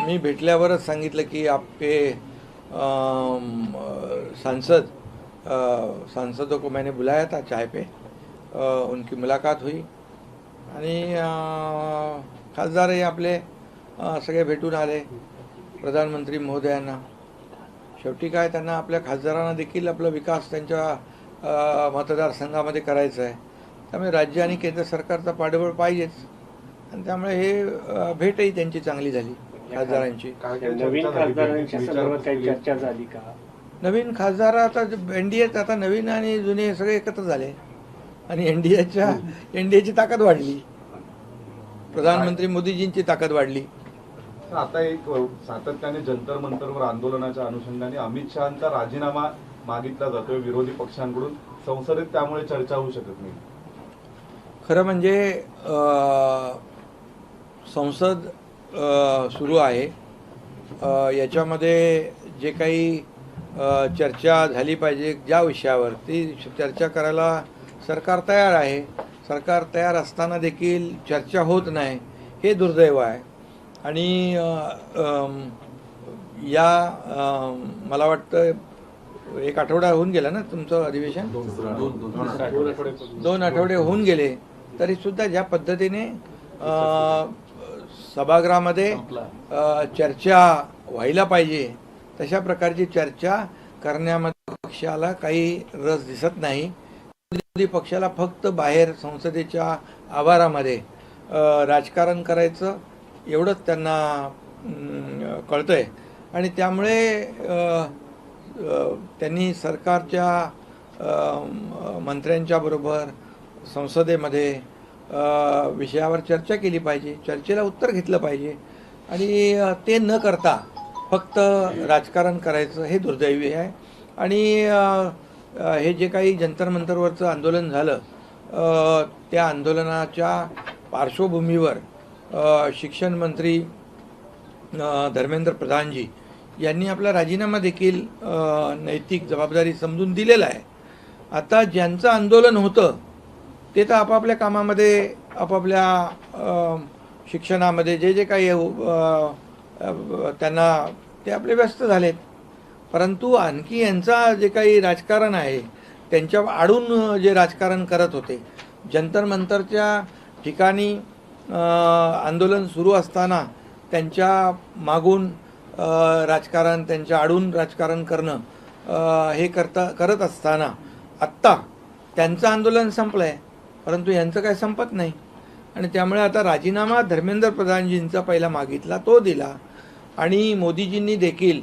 मी भेटल्यावरच सांगितलं की आपके सांसदों को मैंने बुलाया था चाय पे, उनकी मुलाकात हुई आणि खासदारही आपले सगळे भेटून आले प्रधानमंत्री महोदयांना. शेवटी काय त्यांना आपल्या खासदारांना देखील आपला विकास त्यांच्या मतदारसंघामध्ये करायचा आहे. त्यामुळे राज्य आणि केंद्र सरकारचा पाठबळ पाहिजेच आणि त्यामुळे हे भेटही त्यांची चांगली झाली खासदारांची. नवीन खासदारांच्या संदर्भात काही चर्चा झाली का? नवीन खासदार आता एनडीएत आता नवीन आणि जुने सगळे एकत्र झाले आणि एनडीएची ताकद वाढली, प्रधानमंत्री मोदीजींची ताकद वाढली. आता एक सातत्याने जंतर मंतरवर आंदोलनाच्या अनुषंगाने अमित शहांचा राजीनामा मागितला जातोय विरोधी पक्षांकडून संसदेत, त्यामुळे चर्चा होऊ शकत नाही. खरं म्हणजे संसद सुरू आहे, याच्यामध्ये जे काही चर्चा झाली पाहिजे ज्या विषयावर ती चर्चा करायला सरकार तयार आहे. सरकार तयार असताना देखील चर्चा होत नाही, हे दुर्दैव आहे. आणि मला वाटतं एक आठवडा होऊन गेला ना तुमचं अधिवेशन, 2 आठवडे होऊन गेले तरीसुद्धा ज्या पद्धतीने सभागृहामध्ये चर्चा व्हायला पाहिजे तशा प्रकारची चर्चा करण्यामध्ये पक्षाला काही रस दिसत नाही. विरोधी पक्षाला फक्त बाहेर संसदेच्या आवारामध्ये राजकारण करायचं एवढंच त्यांना कळतंय आणि त्यामुळे त्यांनी सरकारच्या मंत्र्यांच्या बरोबर संसदेमध्ये विषयावर चर्चा केली पाहिजे, चर्चेला उत्तर घेतलं पाहिजे आणि ते न करता फक्त राजकारण करायचं हे दुर्दैवी आहे. आणि हे जे काही जंतर मंतरवरचं आंदोलन झालं त्या आंदोलनाच्या पार्श्वभूमीवर शिक्षण मंत्री धर्मेंद्र प्रधानजी यांनी आपला राजीनामा देखील नैतिक जबाबदारी समजून दिलेला आहे. आता ज्यांचं आंदोलन होतं ते तर आपापल्या कामामध्ये आपापल्या शिक्षणामध्ये जे जे काही त्यांना ते आपले व्यस्त झालेत, परंतु आणखी यांचा जे काही राजकारण आहे त्यांच्या आडून जे राजकारण करत होते जंतर मंतरच्या ठिकाणी आंदोलन सुरू असताना त्यांच्या मागून राजकारण, त्यांच्या आडून राजकारण करणं हे करत असताना आत्ता त्यांचं आंदोलन संपलं आहे परंतु यांचं काय संपत नाही. आणि त्यामुळे आता राजीनामा धर्मेंद्र प्रधानजींचा पहिला मागितला, तो दिला आणि मोदीजींनी देखील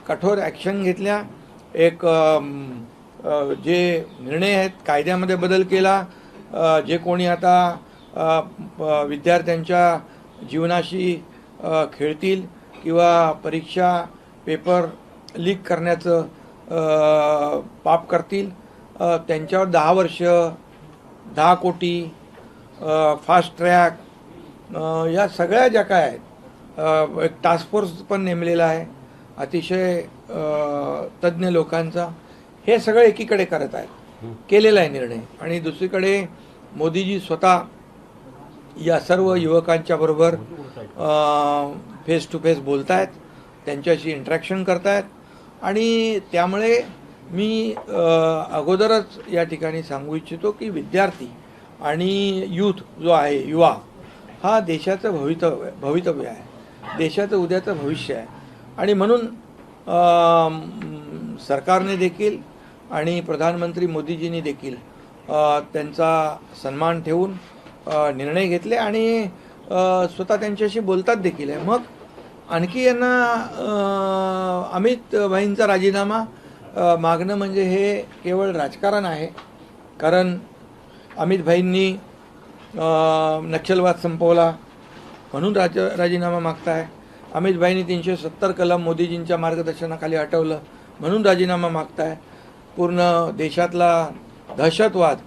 कठोर ॲक्शन घेतल्या. एक जे निर्णय आहेत कायद्यामध्ये बदल केला, जे कोणी आता विद्यार्थ्यांच्या जीवनाशी खेळतील किंवा परीक्षा पेपर लीक करण्याचं पाप करतील त्यांच्यावर 10 वर्ष 10 कोटी फास्ट ट्रॅक या सगळ्या ज्या काय आहेत, एक टास्क फोर्स पण नेमलेला आहे अतिशय तज्ज्ञ लोकांचा, हे सगळं एकीकडे करत आहेत, केलेला आहे निर्णय. आणि दुसरीकडे मोदीजी स्वतः या सर्व युवकांच्या बरोबर फेस टू फेस बोलत आहेत, त्यांच्याशी इंटरॅक्शन करत आहेत. आणि त्यामुळे मी अगोदरच या ठिकाणी सांगू इच्छितो की विद्यार्थी आणि यूथ जो आहे, युवा हा देशाचं भवितव्य आहे, देशाचं उद्याचं भविष्य आहे. आणि म्हणून सरकारने देखील आणि प्रधानमंत्री मोदीजींनी देखील त्यांचा सन्मान ठेवून निर्णय घेतले आणि स्वतः त्यांच्याशी बोलतात देखील आहे. मग आणखी यांना अमित भाईंचा राजीनामा मागणं म्हणजे हे केवळ राजकारण आहे. कारण अमित भाईंनी नक्षलवाद संपवला म्हणून राजीनामा मागताय. अमित भाईंनी 370 कलम मोदीजींच्या मार्गदर्शनाखाली हटवलं म्हणून राजीनामा मागताय. पूर्ण देशातला दहशतवाद,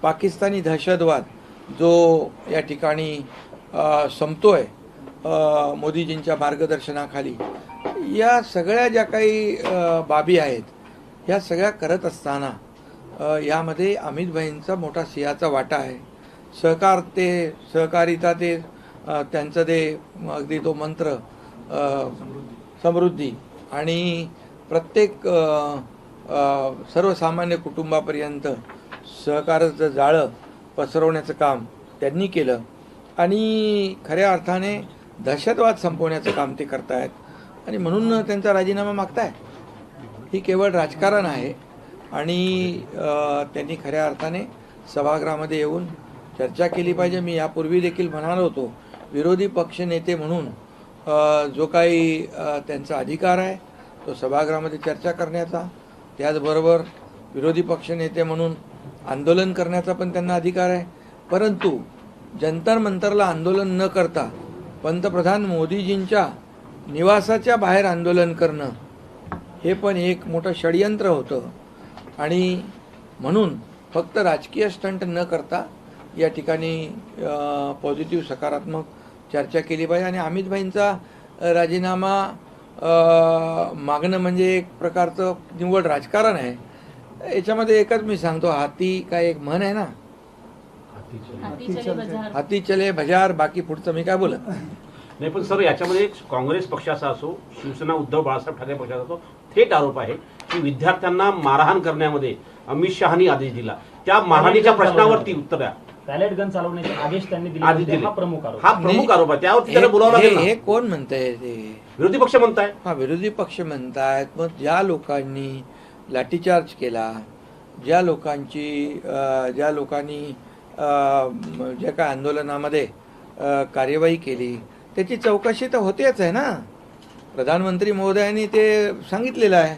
पाकिस्तानी दहशतवाद जो या ठिकाणी संपतोय मोदीजींच्या मार्गदर्शनाखाली, या सगळ्या ज्या काही बाबी आहेत ह्या सगळ्या करत असताना यामध्ये अमित भाईंचा मोठा सिंहाचा वाटा आहे. सहकारिता ते त्यांचं ते अगदी तो मंत्र समृद्धी आणि प्रत्येक सर्वसामान्य कुटुंबापर्यंत सहकाराचं जाळं पसरवण्याचं काम त्यांनी केलं आणि खऱ्या अर्थाने दहशतवाद संपवण्याचं काम ते करतायत आणि म्हणून त्यांचा राजीनामा मागताय. ही केवळ राजकारण आहे आणि त्यांनी खऱ्या अर्थाने सभागृहामध्ये येऊन चर्चा केली पाहिजे. मी यापूर्वी देखील म्हणालो होतो, विरोधी पक्षनेते म्हणून जो काही त्यांचा अधिकार आहे तो सभागृहामध्ये चर्चा करण्याचा, त्याचबरोबर विरोधी पक्षनेते म्हणून आंदोलन करण्याचा पण त्यांना अधिकार आहे. परंतु जंतर मंतरला आंदोलन न करता पंतप्रधान मोदीजींच्या निवासाच्या बाहेर आंदोलन करणं हे पण एक मोठं षडयंत्र होतं आणि म्हणून फक्त राजकीय स्टंट न करता या ठिकाणी पॉझिटिव्ह सकारात्मक चर्चा केली पाहिजे. आणि अमित भाईंचा राजीनामा मागणं म्हणजे एक प्रकारचं निव्वळ राजकारण आहे. याच्यामध्ये एकच मी सांगतो, हाती काय एक म्हण आहे ना, हाती चले बजार, बाकी पुढचं मी काय बोलत नाही. पण सर, याच्यामध्ये काँग्रेस पक्षाचा असो, शिवसेना उद्धव बाळासाहेब ठाकरे पक्षाचा असो, थेट आरोप आहे की विद्यार्थ्यांना मारहाण करण्यामध्ये अमित शहानी आदेश दिला. त्या मारहाणीच्या प्रश्नावरती उत्तर द्या. पॅलेट गन चालवण्याचे आदेश त्यांनी दिले होते. हा प्रमुख आरोप आहे. त्यावरती त्याला बोलावं लागेल ना. हे कोण म्हणताय? ते विरोधी पक्ष म्हणताय. हा, विरोधी पक्ष म्हणतायत. मग ज्या लोकांनी लाठीचार्ज केला, ज्या लोकांनी ज्या काय आंदोलनामध्ये कार्यवाही केली त्याची चौकशी तर होतेच आहे ना. प्रधानमंत्री महोदयांनी ते सांगितलेलं आहे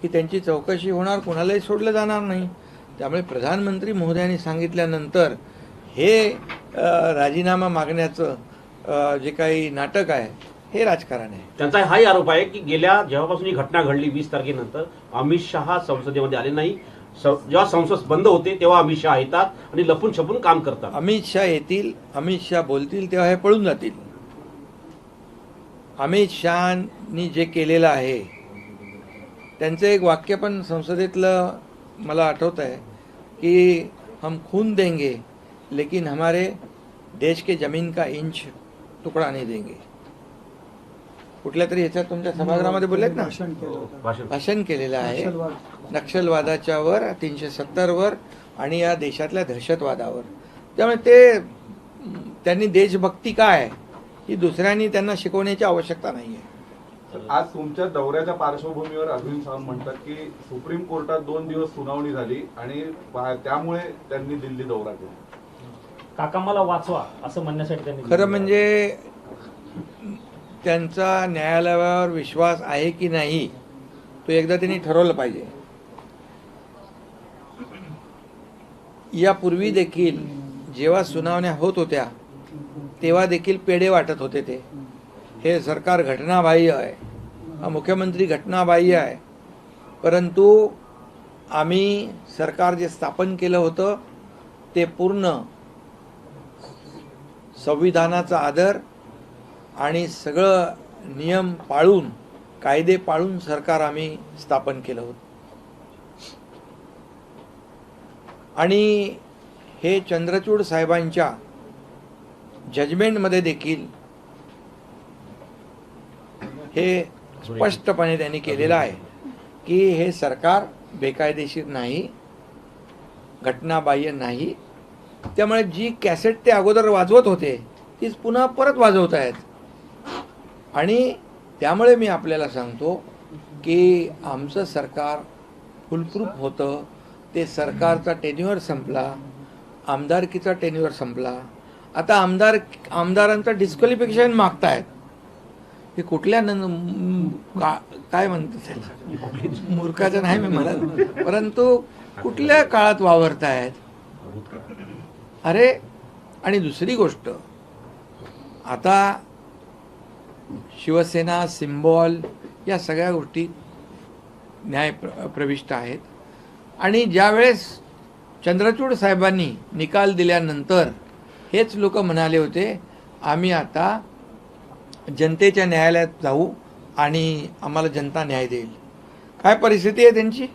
की त्यांची चौकशी होणार, कोणालाही सोडलं जाणार नाही. त्यामुळे प्रधानमंत्री महोदयांनी सांगितल्यानंतर हे राजीनामा मागण्याचं जे काही नाटक आहे हे राजकारण आहे. त्यांचा हाही आरोप आहे की जेव्हापासून ही घटना घडली 20 तारखेनंतर अमित शहा संसदेमध्ये आले नाही. जेव्हा संसद बंद होते तेव्हा अमित शहा येतात आणि लपून छपून काम करतात. अमित शहा येतील, अमित शहा बोलतील तेव्हा हे पळून जातील. अमित शहानी जे केलेलं आहे त्यांचं एक वाक्य पण संसदेतलं मला आठवत आहे की हम खून देंगे लेकिन हमारे देश के जमीन का इंच तुकडा नहीं देंगे. कुठल्या तरी ह्याच्यात तुमच्या सभागृहामध्ये बोललेत ना, भाषण केलेलं आहे नक्षलवादाच्या वर, 370 वर आणि या देशातल्या दहशतवादावर. त्यामुळे त्यांनी देशभक्ती काय ही दुसऱ्यांनी त्यांना शिकवण्याची आवश्यकता नाही आहे. आज तुमच्या दौऱ्याच्या पार्श्वभूमीवर अरविंद सावंत म्हणतात की सुप्रीम कोर्टात 2 दिवस सुनावणी झाली आणि त्यामुळे त्यांनी दिल्ली दौरा केला. काका मला वाचवा असं म्हणण्यासाठी त्यांनी खरं म्हणजे त्यांचा न्यायालयावर विश्वास आहे की नाही तो एकदा त्यांनी ठरवलं पाहिजे. यापूर्वी देखील जेव्हा सुनावण्या होत होत्या तेव्हा देखील पेढे वाटत होते. हे सरकार घटनाबाह्य आहे, हा मुख्यमंत्री घटनाबाह्य आहे. परंतु आम्ही सरकार जे स्थापन केलं होतं ते पूर्ण संविधानाचा आदर आणि सगळं नियम पाळून, कायदे पाळून सरकार आम्ही स्थापन केलं होतं. आणि हे चंद्रचूड साहेबांच्या जजमेंटमध्ये देखील हे स्पष्टपणे त्यांनी केलेलं आहे की हे सरकार बेकायदेशीर नाही, घटनाबाह्य नाही. त्यामुळे जी कॅसेट ते अगोदर वाजवत होते तीच पुन्हा परत वाजवत आहेत. आणि त्यामुळे मी आपल्याला सांगतो की आमचं सरकार फुलप्रूफ होतं. ते सरकारचा टेन्युअर संपला, आमदारकीचा टेन्युअर संपला. आता आमदारांचं डिस्क्वालिफिकेशन मागतायत. हे कुठल्या काय म्हणतात त्याला, मूर्खाचं नाही मी म्हणत, परंतु कुठल्या काळात वावरतायत. अरे, आणि दुसरी गोष्ट, आता शिवसेना, सिम्बॉल या सगळ्या गोष्टी न्याय प्रविष्ट आहेत. आणि ज्यावेळेस चंद्रचूड साहेबांनी निकाल दिल्यानंतर हेच लोक म्हणाले होते आम्ही आता जनतेच्या न्यायालयात जाऊ आणि आम्हाला जनता न्याय देईल. काय परिस्थिती आहे त्यांची?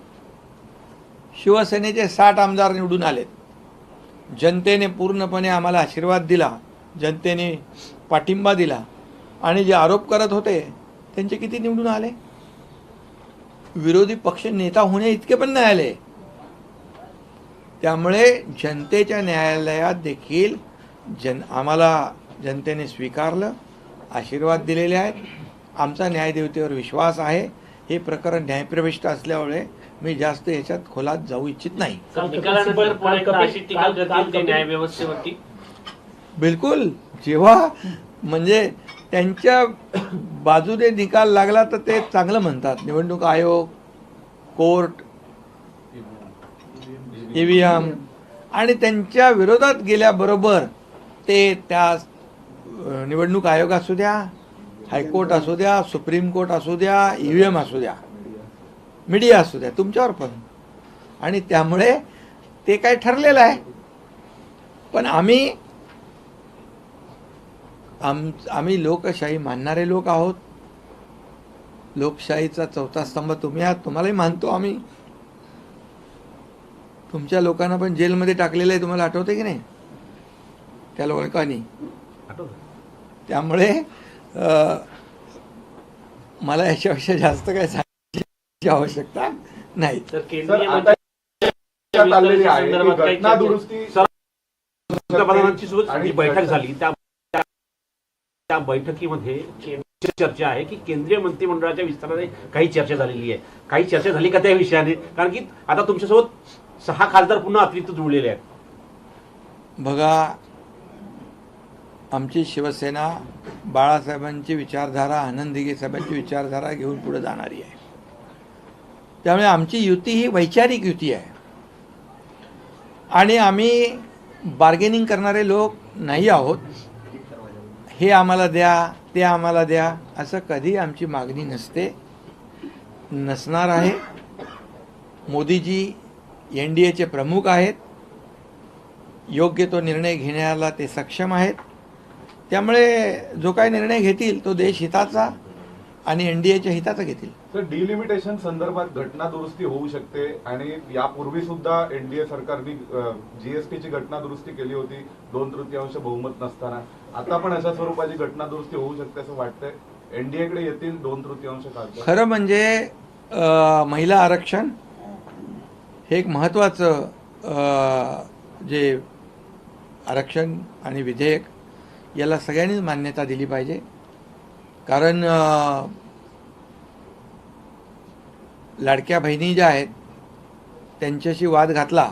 शिवसेनेचे 60 आमदार निवडून आलेत. जनतेने पूर्णपणे आम्हाला आशीर्वाद दिला, जनतेने पाठिंबा दिला. आणि जे आरोप करत होते त्यांचे किती निवडून आले? विरोधी पक्ष नेता होणे इतके पण नाही आले. त्यामुळे जनतेच्या न्यायालयात देखील आम्हाला जनतेने स्वीकारलं, आशीर्वाद दिलेले आहेत. आमचा न्यायदेवतेवर विश्वास आहे. हे प्रकरण न्यायप्रविष्ट असल्यामुळे मी जास्त याच्यात खोलात जाऊ इच्छित नाही. निकालानंतर पुन्हा एकदा अशी टीका करतील ते न्यायव्यवस्थेवरती. बिलकुल. जेव्हा म्हणजे त्यांच्या बाजूने निकाल लागला तर ते चांगलं म्हणतात. निवडणूक आयोग, कोर्ट, EVM आणि त्यांच्या विरोधात गेल्याबरोबर ते त्या निवडणूक आयोग असू द्या, हायकोर्ट असू द्या, सुप्रीम कोर्ट असू द्या, EVM असू द्या, मीडिया असू द्या, तुमच्यावर पण. आणि त्यामुळे ते काय ठरलेलं आहे. पण आम्ही लोकशाही मानणारे लोक आहोत. लोकशाहीचा चौथा स्तंभ तुम्ही आहात, तुम्हालाही मानतो आम्ही. तुमच्या लोकांना पण जेलमध्ये टाकलेलं आहे, तुम्हाला आठवते की नाही त्या लोकांनी? त्यामुळे मला याच्यापेक्षा जास्त काय सांगण्याची आवश्यकता नाही. तर सर, केंद्रीय आता मंत्री चाललेली आहे की संदर्भात काही घटना चर्चा- दुरुस्ती पंतप्रधानांची सोबत आणि जी बैठक झाली त्या बैठकीमध्ये चर्चा आहे की केंद्रीय मंत्रिमंडळाच्या विस्ताराने काही चर्चा झालेली आहे. काही चर्चा झाली का त्या विषयाने? कारण की आता तुमच्यासोबत 6 खासदार पुन्हा अतिरिक्त जुळलेले आहेत. बघा, आमची शिवसेना बाळासाहेबांची विचारधारा, आनंद दिघे साहेबांची विचारधारा घेऊन पुढे जाणारी आहे. त्यामुळे आमची युती ही वैचारिक युती आहे आणि आम्ही बार्गेनिंग करणारे लोक नाही आहोत. हे आम्हाला द्या, ते आम्हाला द्या, असं कधी आमची मागणी नसते, नसणार आहे. मोदीजी NDAचे प्रमुख आहेत. योग्य तो निर्णय घेण्याला ते सक्षम आहेत. त्यामुळे जो काही निर्णय घेतील तो देश हिताचा आणि NDAच्या हिताचा घेतील. तर डिलिमिटेशन संदर्भात घटना दुरुस्ती होऊ शकते आणि यापूर्वी सुद्धा NDA सरकारने GSTची घटना दुरुस्ती केली होती 2/3 बहुमत नसताना. आता पण अशा स्वरूपाची घटना दुरुस्ती होऊ शकते असं वाटतंय. NDA कडे येतील 2/3 खासदार. खरं म्हणजे महिला आरक्षण हे एक महत्त्वाचं जे आरक्षण आणि विधेयक याला सगळ्यांनीच मान्यता दिली पाहिजे. कारण लाडक्या बहिणी ज्या आहेत त्यांच्याशी वाद घातला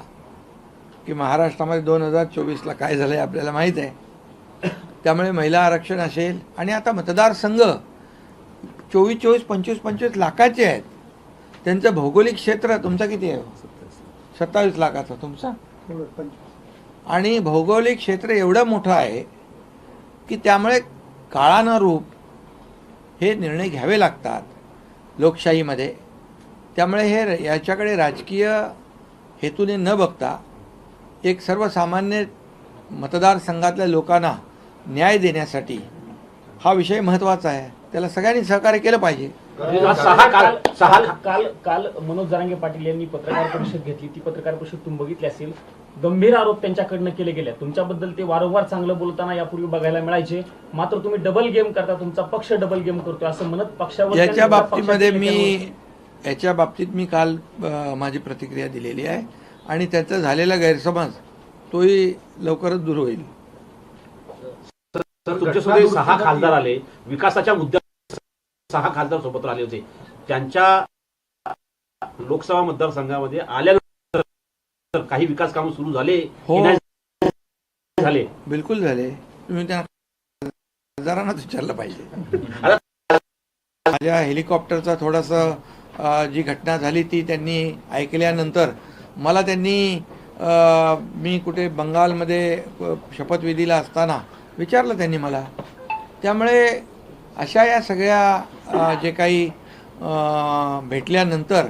की महाराष्ट्रामध्ये 2024ला काय झालं आहे आपल्याला माहीत आहे. त्यामुळे महिला आरक्षण असेल आणि आता मतदारसंघ 24, 25 लाखाचे आहेत. त्यांचं भौगोलिक क्षेत्र तुमचं किती आहे? 27 लाखाचं तुमचं. आणि भौगोलिक क्षेत्र एवढं मोठं आहे की त्यामुळे काळानुरूप हे निर्णय घ्यावे लागतात लोकशाहीमध्ये. त्यामुळे हे याच्याकडे राजकीय हेतूने न बघता एक सर्वसामान्य मतदारसंघातल्या लोकांना न्याय देण्यासाठी हा विषय महत्त्वाचा आहे. त्याला सगळ्यांनी सहकार्य केलं पाहिजे. काल मनोज जरांगे पाटील यांनी पत्रकार परिषद घेतली. ती पत्रकार परिषद तुम्ही बघितली असेल. गंभीर आरोप त्यांच्याकडनं केले गेले. तुमच्याबद्दल ते वारंवार चांगलं बोलताना यापूर्वी बघायला मिळायचे. मात्र तुम्ही डबल गेम करता, तुमचा पक्ष डबल गेम करतोय असं म्हणत पक्षावर याच्या बाबतीत मी काल माझी प्रतिक्रिया दिलेली आहे आणि त्याचा झालेला गैरसमज तोही लवकरच दूर होईल. तर तुमच्यासोबत 6 खासदार आले, विकासाच्या मुद्द्यावर 6 खासदार सोबत आले होते. त्यांच्या लोकसभा मतदारसंघामध्ये आल्यानंतर काही विकास कामं सुरू झाले हो, की नाही झाले? बिलकुल झाले. तुम्ही त्या खासदारांनाच विचारलं पाहिजे. माझ्या हेलिकॉप्टरचा थोडासा जी घटना झाली ती त्यांनी ऐकल्यानंतर मला त्यांनी मी कुठे बंगालमध्ये शपथविधीला असताना विचारलं त्यांनी मला. त्यामुळे अशा या सगळ्या जे काही भेटल्यानंतर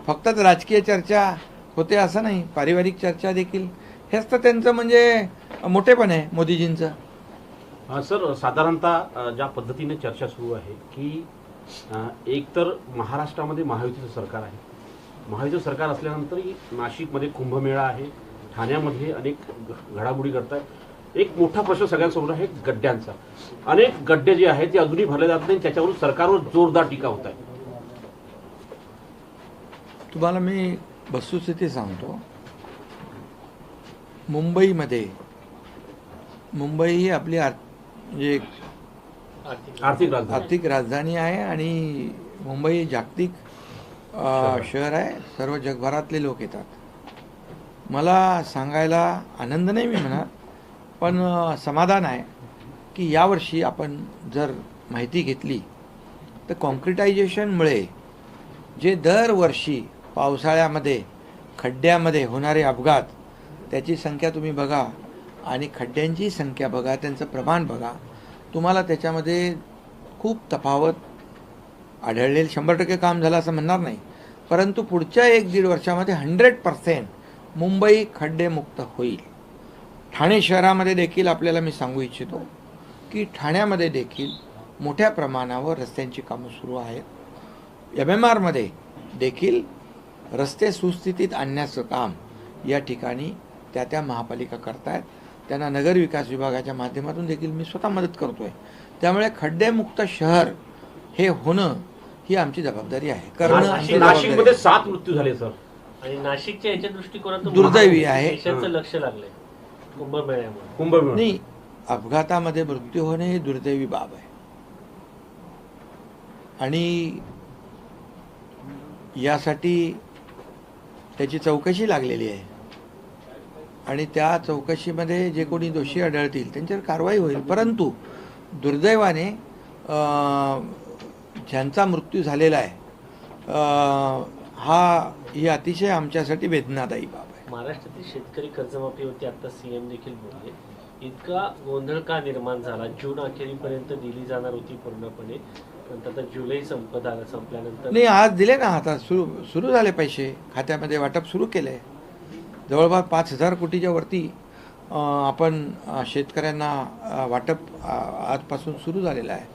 फक्तच राजकीय चर्चा होते असं नाही, पारिवारिक चर्चा देखील. हेच तर त्यांचं म्हणजे मोठेपण आहे मोदीजींचं. सर, साधारणतः ज्या पद्धतीने चर्चा सुरू आहे की एक तर महाराष्ट्रामध्ये महायुतीचं सरकार आहे. महायुतीचं सरकार असल्यानंतरही नाशिकमध्ये कुंभमेळा आहे, ठाण्यामध्ये अनेक घडामोडी घडत आहेत. एक मोठा प्रश्न सगळ्यांसमोर आहे गड्ड्यांचा. अनेक गड्डे जे आहेत ते अजूनही भरले जात नाही, त्याच्यावरून सरकारवर जोरदार टीका होत आहे. तुम्हाला मी वस्तुस्थिती सांगतो. मुंबई ही आपली म्हणजे आर्थिक राजधानी आहे आणि मुंबई जागतिक शहर आहे. सर्व जगभरातले लोक येतात. मला सांगायला आनंद नाही मी म्हणणार, पण समाधान आहे की यावर्षी आपण जर माहिती घेतली तर कॉन्क्रिटायझेशनमुळे जे दरवर्षी पावसाळ्यामध्ये खड्ड्यामध्ये होणारे अपघात त्याची संख्या तुम्ही बघा आणि खड्ड्यांची संख्या बघा, त्यांचं प्रमाण बघा, तुम्हाला त्याच्यामध्ये खूप तफावत आढळलेलं. 100% काम झालं असं म्हणणार नाही, परंतु पुढच्या 1-1.5 वर्षामध्ये 100% मुंबई खड्डेमुक्त होईल. ठाणे शहरामध्ये देखील आपल्याला मी सांगू इच्छितो की ठाण्यामध्ये देखील मोठ्या प्रमाणावर रस्त्यांची कामं सुरू आहेत. MMRमध्ये देखील रस्ते सुस्थितीत आणण्याचं काम या ठिकाणी त्या महापालिका करतायत. त्यांना नगर विकास विभागाच्या माध्यमातून देखील मी स्वतः मदत करतोय. त्यामुळे खड्डेमुक्त शहर हे होणं ही आमची जबाबदारी आहे. करणं आमची नाशिकमध्ये जबाबदारी 7 मृत्यू झाले सर. आणि नाशिकच्या याच्या दृष्टिकोनातून दुर्दैवी आहे. देशाचं लक्ष लागलंय कुंभमेळ्यामुळे. कुंभमेळा नाही, अपघातामध्ये मृत्यू होणे ही दुर्दैवी बाब आहे आणि यासाठी त्याची चौकशी लागलेली आहे आणि त्या चौकशीमध्ये जे कोणी दोषी आढळतील त्यांच्यावर कारवाई होईल. परंतु दुर्दैवाने ज्यांचा मृत्यू झालेला आहे ही अतिशय आमच्यासाठी वेदनादायी बाब आहे. महाराष्ट्रातील शेतकरी कर्जमाफीवरती आता सीएम देखील बोलले. इतका गोंधळ का निर्माण झाला? जून अखेरीपर्यंत दिली जाणार होती पूर्णपणे, नंतर आता जुलै संपल्यानंतर नाही, आज दिले ना. आता सुरू झाले, पैसे खात्यामध्ये वाटप सुरू केले. जवळपास 5,000 कोटीच्या वरती आपण शेतकऱ्यांना वाटप आजपासून सुरू झालेलं आहे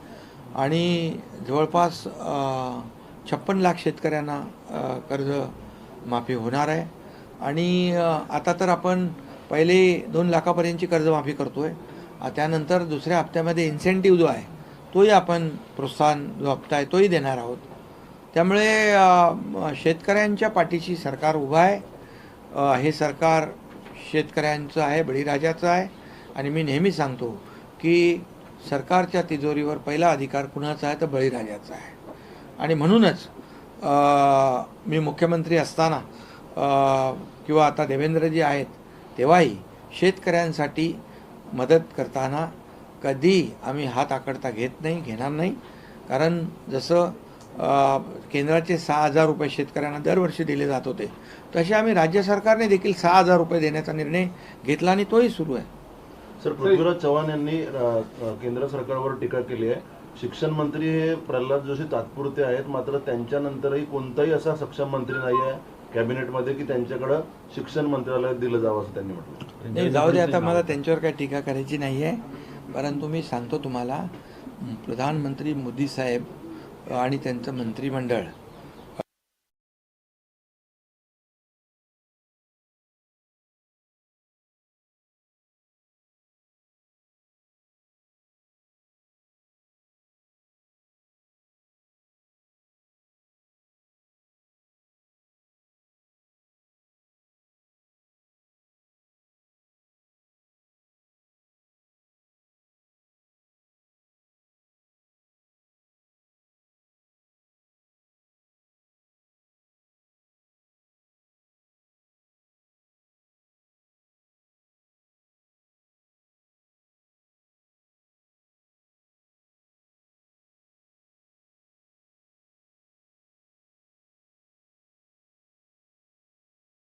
आणि जवळपास 56 लाख शेतकऱ्यांना कर्ज माफी होणार आहे. आणि आता तर आपण पहिले 2 लाखापर्यंतची कर्जमाफी करतोय. त्यानंतर दुसऱ्या हप्त्यामध्ये इन्सेंटिव्ह जो आहे तोही आपण प्रोत्साहन जो हप्ता आहे तोही देणार आहोत. त्यामुळे शेतकऱ्यांच्या पाठीशी सरकार उभा आहे. हे सरकार शेतकऱ्यांचं आहे, बळीराजाचं आहे. आणि मी नेहमी सांगतो की सरकारच्या तिजोरीवर पहिला अधिकार कुणाचा आहे तर बळीराजाचा आहे. आणि म्हणूनच मी मुख्यमंत्री असताना किंवा आता देवेंद्रजी आहेत तेव्हाही शेतकऱ्यांसाठी मदत करताना कधी आम्ही हात आकडता घेणार नाही. कारण जसं केंद्राचे 6,000 रुपये शेतकऱ्यांना दरवर्षी दिले जात होते, तसे आम्ही राज्य सरकारने देखील 6,000 रुपये देण्याचा निर्णय घेतला आणि तोही सुरू आहे. सर, पृथ्वीराज चव्हाण यांनी केंद्र सरकारवर टीका केली आहे. शिक्षण मंत्री हे प्रल्हाद जोशी तात्पुरते आहेत, मात्र त्यांच्यानंतरही कोणताही असा सक्षम मंत्री नाही आहे कॅबिनेटमध्ये की त्यांच्याकडे शिक्षण मंत्रालय दिलं जावं असं त्यांनी म्हटलं. नाही, जाऊ दे, आता मला त्यांच्यावर काही टीका करायची नाही आहे. परंतु मी सांगतो तुम्हाला, प्रधानमंत्री मोदी साहेब आणि त्यांचं मंत्रिमंडळ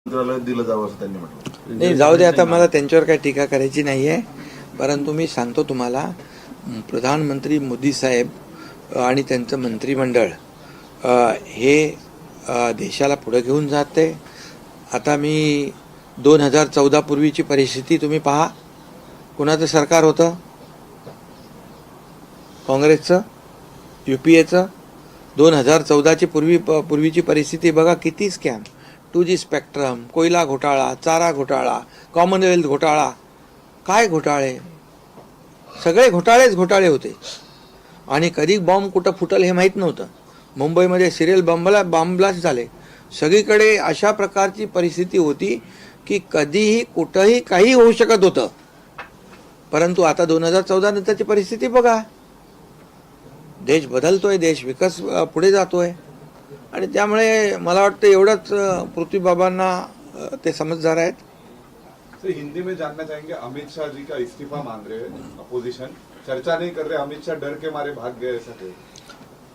मंत्रालय दिलं जावं असं त्यांनी म्हटलं. नाही, जाऊ दे, आता मला त्यांच्यावर काही टीका करायची नाही आहे. परंतु मी सांगतो तुम्हाला, प्रधानमंत्री मोदी साहेब आणि त्यांचं मंत्रिमंडळ हे देशाला पुढे घेऊन जाते. आता मी 2014 पूर्वीची परिस्थिती तुम्ही पहा. कुणाचं सरकार होतं? काँग्रेसचं, UPAचं. 2014ची पूर्वीची परिस्थिती बघा. किती स्कॅम, 2G स्पेक्ट्रम, कोयला घोटाळा, चारा घोटाळा, कॉमनवेल्थ घोटाळा. काय घोटाळे, सगळे घोटाळे होते. आणि कधी बॉम्ब कुठं फुटल हे माहीत नव्हतं. मुंबईमध्ये सिरियल बॉम्ब ब्लास्ट झाले. सगळीकडे अशा प्रकारची परिस्थिती होती की कधीही कुठंही काही होऊ शकत होतं. परंतु आता 2014 नंतरची परिस्थिती बघा. देश बदलतोय, देश पुढे जातोय. आणि त्यामुळे मला वाटतं एवढंच पृथ्वीबाबांना ते समजदार आहेत. सर, हिंदी में जानना चाहेंगे, अमित शाह जी का इस्तीफा मांग रहे हैं अपोजिशन, चर्चा नहीं कर रहे, अमित शाह डर के मारे भाग गए, ऐसा क्यों?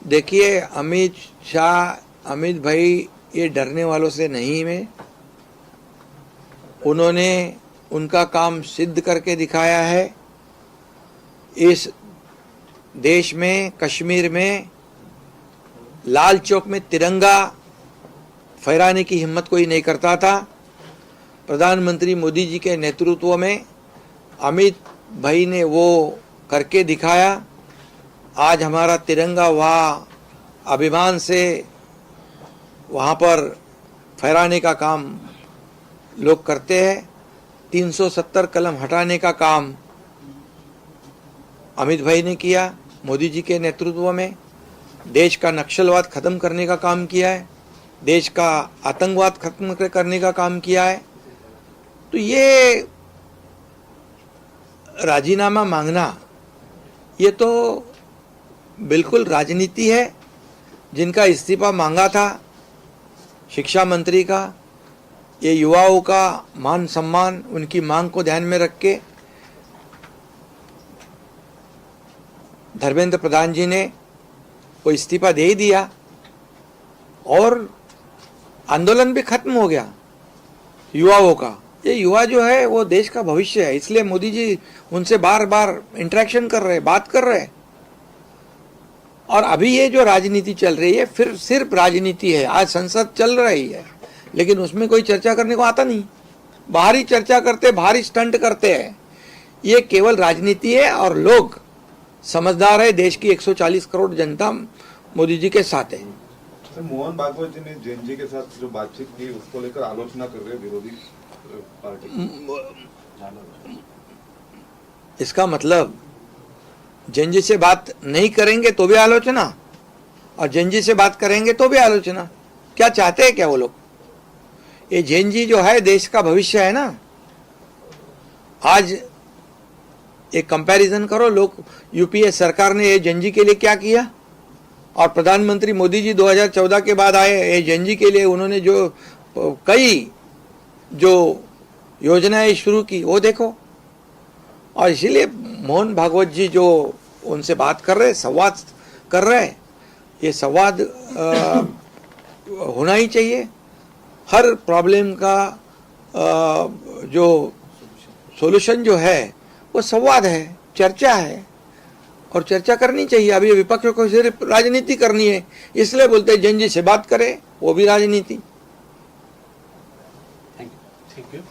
देखिए, अमित भाई ये डरने वालों से नहीं है. उन्होंने उनका काम सिद्ध करके दिखाया है. इस देश में, कश्मीर में, लाल चौक में तिरंगा फहराने की हिम्मत कोई नहीं करता था. प्रधानमंत्री मोदी जी के नेतृत्व में अमित भाई ने वो करके दिखाया. आज हमारा तिरंगा वहाँ अभिमान से वहाँ पर फहराने का काम लोग करते हैं. 370 कलम हटाने का काम अमित भाई ने किया मोदी जी के नेतृत्व में. देश का नक्सलवाद खत्म करने का काम किया है. देश का आतंकवाद खत्म करने का काम किया है. तो ये राजीनामा मांगना ये तो बिल्कुल राजनीति है. जिनका इस्तीफा मांगा था शिक्षा मंत्री का, ये युवाओं का मान सम्मान, उनकी मांग को ध्यान में रख के धर्मेंद्र प्रधान जी ने वो इस्तीफा दे ही दिया और आंदोलन भी खत्म हो गया युवाओं का. ये युवा जो है वो देश का भविष्य है. इसलिए मोदी जी उनसे बार बार इंटरेक्शन कर रहे, बात कर रहे. और अभी ये जो राजनीति चल रही है फिर सिर्फ राजनीति है. आज संसद चल रही है लेकिन उसमें कोई चर्चा करने को आता नहीं. बाहरी चर्चा करते, बाहरी स्टंट करते हैं. ये केवल राजनीति है और लोग समझदार है. देश की 140 करोड़ जनता मोदी जी के साथ है. सर, मोहन भागवत जी ने जैन जी के साथ जो बातचीत की उसको लेकर आलोचना कर रहे हैं विरोधी पार्टी. इसका मतलब जैन जी से बात नहीं करेंगे तो भी आलोचना और जैन जी से बात करेंगे तो भी आलोचना. क्या चाहते हैं क्या वो लोग? ये जैन जी जो है देश का भविष्य है ना. आज एक कंपैरिजन करो, लोग यूपीए सरकार ने ये जैन जी के लिए क्या किया और प्रधानमंत्री मोदी जी 2014 के बाद आए. ये जैन जी के लिए उन्होंने जो कई जो योजनाएं शुरू की वो देखो. और इसीलिए मोहन भागवत जी जो उनसे बात कर रहे, संवाद कर रहे, ये संवाद होना ही चाहिए. हर प्रॉब्लम का जो सॉल्यूशन जो है वो संवाद है, चर्चा है और चर्चा करनी चाहिए. अभी विपक्ष को सिर्फ राजनीति करनी है इसलिए बोलते हैं जैन जी से बात करें, वो भी राजनीति. थँक्यू.